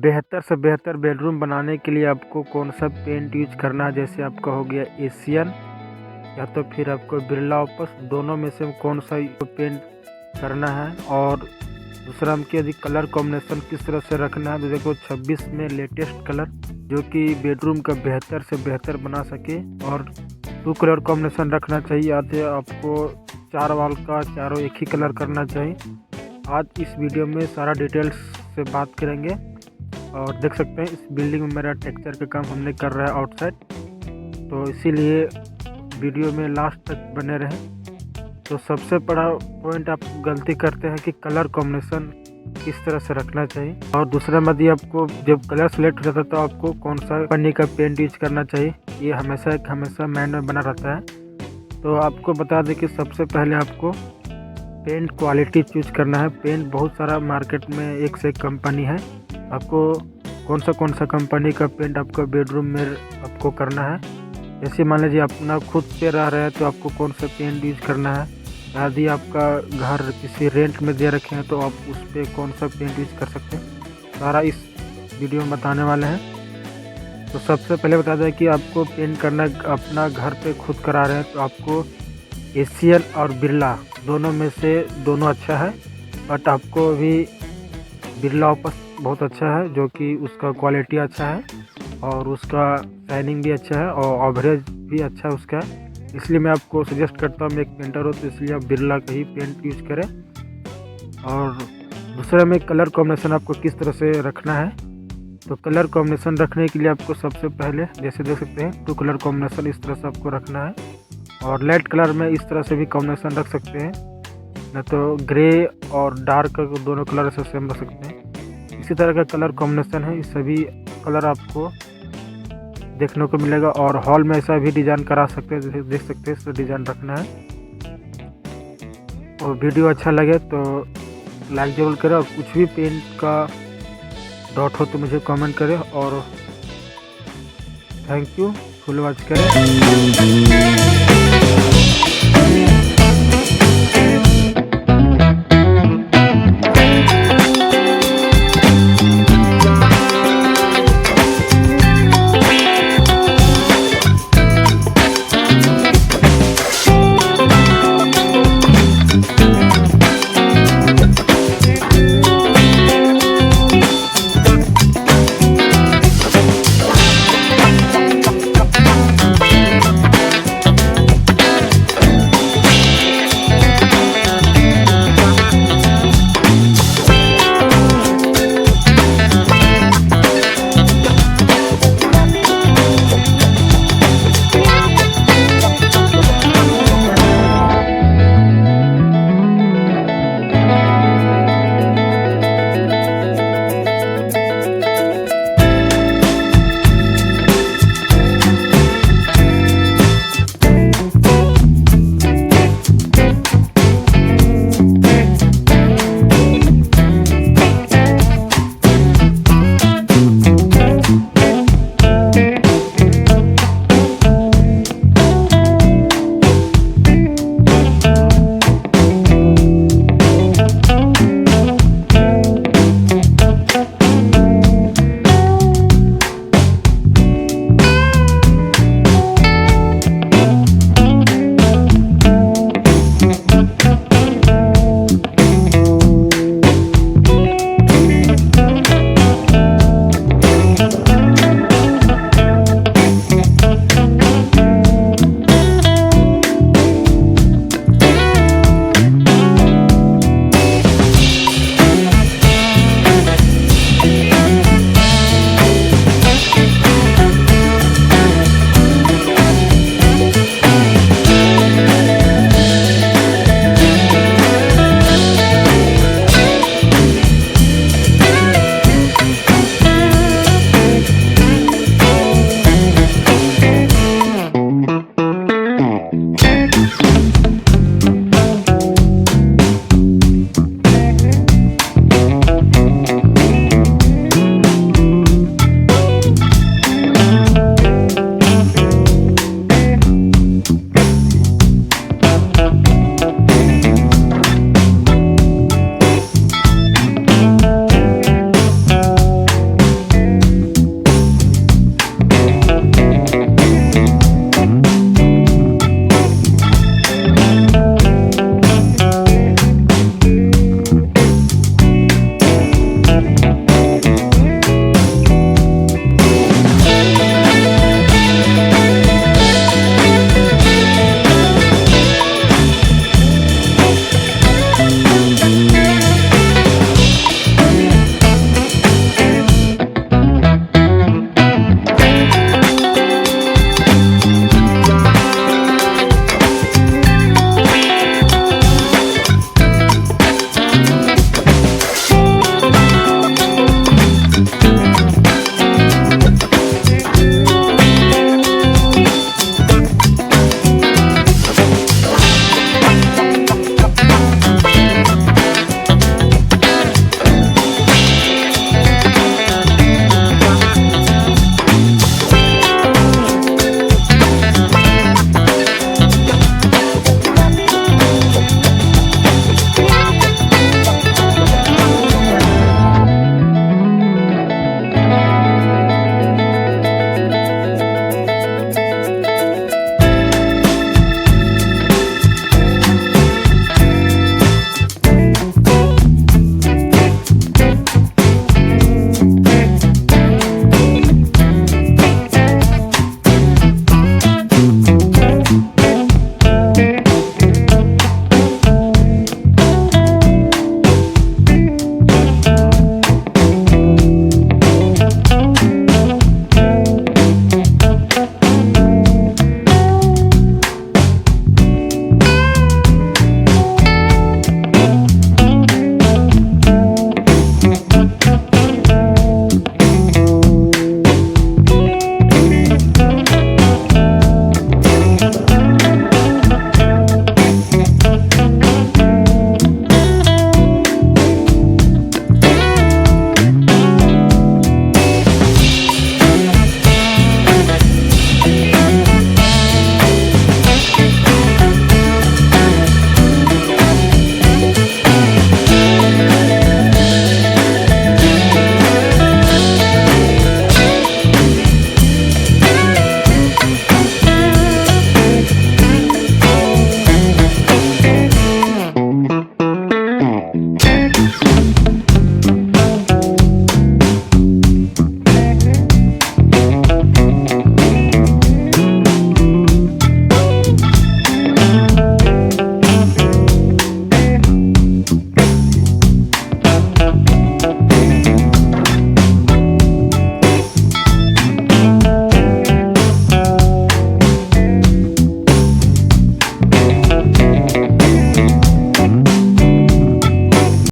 बेहतर से बेहतर बेडरूम बनाने के लिए आपको कौन सा पेंट यूज करना है। जैसे आपका हो गया एशियन या तो फिर आपको बिरला ओपस, दोनों में से कौन सा पेंट करना है। और दूसरा हम यदि कलर कॉम्बिनेशन किस तरह से रखना है तो देखो 26 में लेटेस्ट कलर जो कि बेडरूम का बेहतर से बेहतर बना सके। और 2 कलर कॉम्बिनेशन रखना चाहिए। आते आपको 4 वाल का चारों एक ही कलर करना चाहिए। आज इस वीडियो में सारा डिटेल्स से बात करेंगे। और देख सकते हैं इस बिल्डिंग में मेरा टेक्सचर का काम हमने कर रहा है आउटसाइड, तो इसीलिए वीडियो में लास्ट तक बने रहें। तो सबसे बड़ा पॉइंट आप गलती करते हैं कि कलर कॉम्बिनेशन किस तरह से रखना चाहिए। और दूसरा यदि आपको जब कलर सेलेक्ट हो जाता है तो आपको कौन सा कंपनी का पेंट यूज करना चाहिए, ये हमेशा माइंड में बना रहता है। तो आपको बता दें कि सबसे पहले आपको पेंट क्वालिटी चूज करना है। पेंट बहुत सारा मार्केट में एक से एक कंपनी है। आपको कौन सा कंपनी का पेंट आपका बेडरूम में आपको करना है। जैसे मान लीजिए अपना खुद पे रह रहे हैं तो आपको कौन सा पेंट यूज करना है। यदि आपका घर किसी रेंट में दे रखे हैं तो आप उस पर कौन सा पेंट यूज कर सकते हैं, सारा इस वीडियो में बताने वाले हैं। तो सबसे पहले बता दें कि आपको पेंट करना अपना घर पे खुद करा रहे हैं तो आपको एशियन और बिरला दोनों में से दोनों अच्छा है। बट आपको भी बिरला ओपस बहुत अच्छा है जो कि उसका क्वालिटी अच्छा है और उसका शाइनिंग भी अच्छा है और एवरेज भी अच्छा है उसका। इसलिए मैं आपको सजेस्ट करता हूँ, मैं एक पेंटर हूँ तो इसलिए आप बिरला का ही पेंट यूज करें। और दूसरा में कलर कॉम्बिनेशन आपको किस तरह से रखना है। तो कलर कॉम्बिनेशन रखने के लिए आपको सबसे पहले जैसे देख सकते हैं 2 कलर कॉम्बिनेशन इस तरह से आपको रखना है। और लाइट कलर में इस तरह से भी कॉम्बिनेशन रख सकते हैं, न तो ग्रे और डार्क दोनों कलर से सेम रख सकते हैं। इसी तरह का कलर कॉम्बिनेशन है, इस सभी कलर आपको देखने को मिलेगा। और हॉल में ऐसा भी डिज़ाइन करा सकते हैं, जैसे देख सकते हैं इस डिज़ाइन रखना है। और वीडियो अच्छा लगे तो लाइक ज़रूर करें और कुछ भी पेंट का डाउट हो तो मुझे कमेंट करें। और थैंक यू, फुल वॉच करें।